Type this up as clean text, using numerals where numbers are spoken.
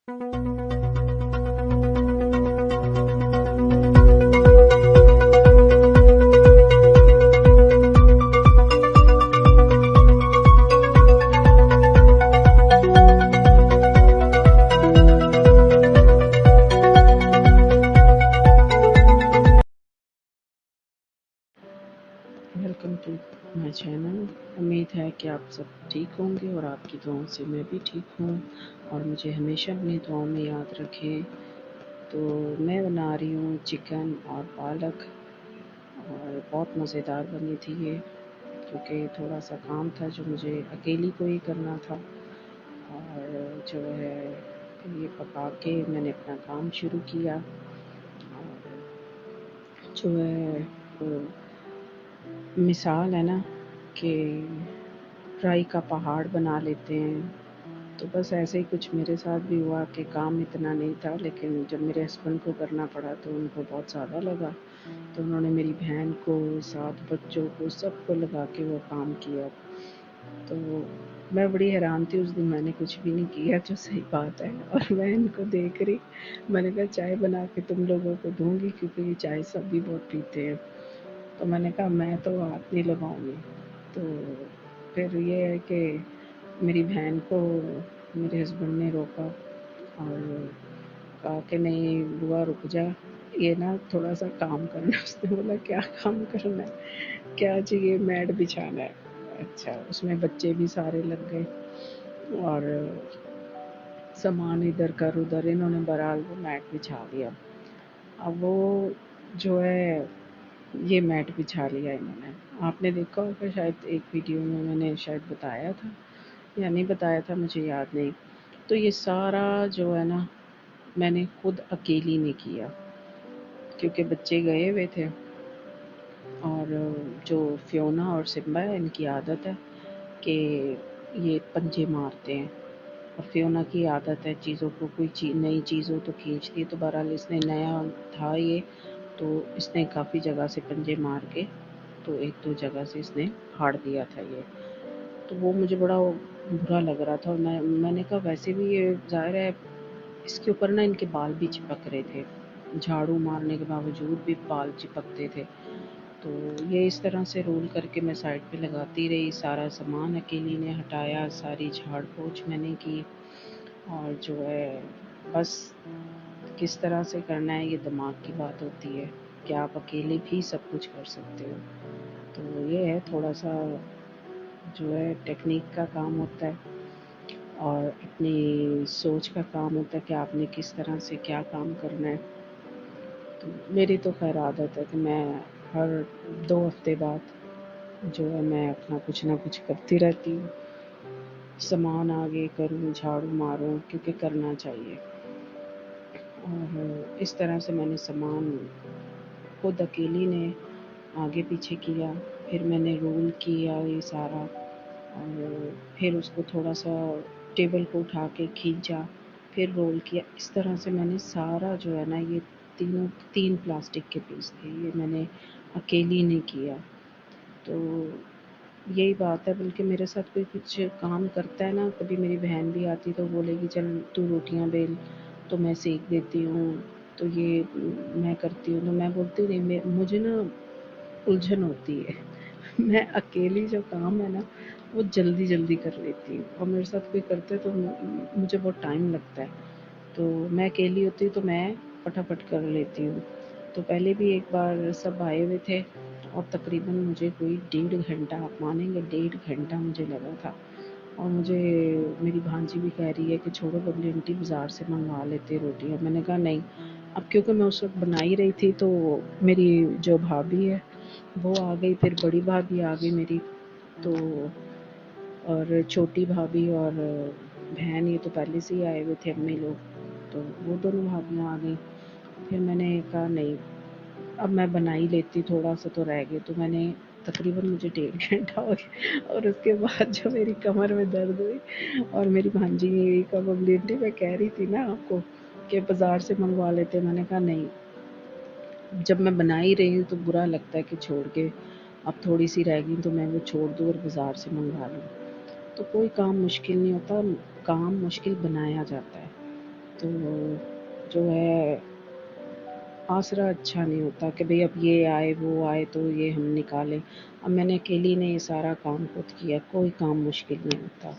Welcome to my channel. उम्मीद है कि आप सब ठीक होंगे और आपकी दुआओं से मैं भी ठीक हूँ और मुझे हमेशा अपनी दुआओं में याद रखें। तो मैं बना रही हूँ चिकन और पालक, और बहुत मज़ेदार बनी थी ये, क्योंकि थोड़ा सा काम था जो मुझे अकेली को ही करना था। और जो है ये पका के मैंने अपना काम शुरू किया। और जो है वो मिसाल है ना कि ट्राई का पहाड़ बना लेते हैं, तो बस ऐसे ही कुछ मेरे साथ भी हुआ कि काम इतना नहीं था, लेकिन जब मेरे हस्बैंड को करना पड़ा तो उनको बहुत ज़्यादा लगा। तो उन्होंने मेरी बहन को, 7 बच्चों को, सबको लगा के वो काम किया। तो मैं बड़ी हैरान थी उस दिन, मैंने कुछ भी नहीं किया, जो सही बात है। और मैं इनको देख रही, मैंने कहा चाय बना के तुम लोगों को दूंगी, क्योंकि ये चाय सब भी बहुत पीते हैं। तो मैंने कहा मैं तो हाथ नहीं लगाऊंगी। तो फिर ये है कि मेरी बहन को मेरे हस्बैंड ने रोका और कहा कि नहीं बुआ रुक जा, ये ना थोड़ा सा काम करना है। उसने बोला क्या काम करना है, क्या चाहिए, मैट बिछाना है। अच्छा, उसमें बच्चे भी सारे लग गए और सामान इधर कर उधर, इन्होंने बहरहाल वो मैट बिछा दिया। अब वो जो है ये मैट बिछा लिया इन्होंने। आपने देखा होगा शायद, एक वीडियो में मैंने शायद बताया था या नहीं बताया था, मुझे याद नहीं। तो ये सारा जो है ना मैंने खुद अकेली ने किया, क्योंकि बच्चे गए हुए थे। और जो फियोना और सिम्बा है, इनकी आदत है कि ये पंजे मारते हैं। और फियोना की आदत है चीज़ों को, कोई नई चीज़ हो तो खींचती है। तो बहरहाल इसने नया था ये, तो इसने काफ़ी जगह से पंजे मार के तो 1-2 जगह से इसने फाड़ दिया था ये। तो वो मुझे बड़ा बुरा लग रहा था। और मैंने कहा वैसे भी ये ज़ाहिर है इसके ऊपर ना इनके बाल भी चिपक रहे थे, झाड़ू मारने के बावजूद भी बाल चिपकते थे। तो ये इस तरह से रोल करके मैं साइड पे लगाती रही। सारा सामान अकेली ने हटाया, सारी झाड़ पोंछ मैंने की। और जो है बस किस तरह से करना है ये दिमाग की बात होती है कि आप अकेले भी सब कुछ कर सकते हो। तो ये है थोड़ा सा जो है टेक्निक का काम होता है और अपनी सोच का काम होता है कि आपने किस तरह से क्या काम करना है। तो मेरी तो खैर आदत है कि मैं हर 2 हफ्ते बाद जो है मैं अपना कुछ ना कुछ करती रहती हूँ। सामान आगे करूँ, झाड़ू मारूँ, क्योंकि करना चाहिए। और इस तरह से मैंने सामान खुद अकेली ने आगे पीछे किया। फिर मैंने रोल किया ये सारा, और फिर उसको थोड़ा सा टेबल को उठा के खींचा, फिर रोल किया। इस तरह से मैंने सारा जो है ना, ये 3 प्लास्टिक के पीस थे, ये मैंने अकेली ने किया। तो यही बात है, बल्कि मेरे साथ कोई कुछ काम करता है ना, कभी मेरी बहन भी आती तो बोलेगी चल तू रोटियां बेल, तो मैं सेक देती हूँ। तो ये मैं करती हूँ, तो मैं बोलती हूँ नहीं, मुझे ना उलझन होती है। मैं अकेली जो काम है ना वो जल्दी जल्दी कर लेती हूँ, और मेरे साथ कोई करता है तो मुझे बहुत टाइम लगता है। तो मैं अकेली होती हूँ तो मैं फटाफट कर लेती हूँ। तो पहले भी एक बार सब आए हुए थे और तकरीबन मुझे कोई 1.5 घंटा, आप मानेंगे 1.5 घंटा मुझे लगा था। और मुझे मेरी भांजी भी कह रही है कि छोड़ो बबली आंटी बाज़ार से मंगवा लेते रोटियाँ। मैंने कहा नहीं, अब क्योंकि मैं उस वक्त बना ही रही थी, तो मेरी जो भाभी है वो आ गई, फिर बड़ी भाभी आ गई मेरी, तो और छोटी भाभी और बहन ये तो पहले से ही आए हुए थे अम्मी लोग, तो वो दोनों भाभियाँ आ गई। फिर मैंने कहा नहीं, अब मैं बना ही लेती, थोड़ा सा तो रह गए। तो मैंने तकरीबन मुझे 1.5 घंटा हो गया। और उसके बाद जो मेरी कमर में दर्द हुई, और मेरी भांजी का बबली आंटी मैं कह रही थी ना आपको कि बाज़ार से मंगवा लेते, मैंने कहा नहीं, जब मैं बना ही रही हूँ तो बुरा लगता है कि छोड़ के, अब थोड़ी सी रह गई तो मैं वो छोड़ दूँ और बाज़ार से मंगवा लूँ। तो कोई काम मुश्किल नहीं होता, काम मुश्किल बनाया जाता है। تو جو ہے آسرا اچھا نہیں ہوتا کہ بھئی اب یہ آئے وہ آئے تو یہ ہم نکالیں. اب میں نے اکیلی نے یہ سارا کام خود کیا، کوئی کام مشکل نہیں ہوتا.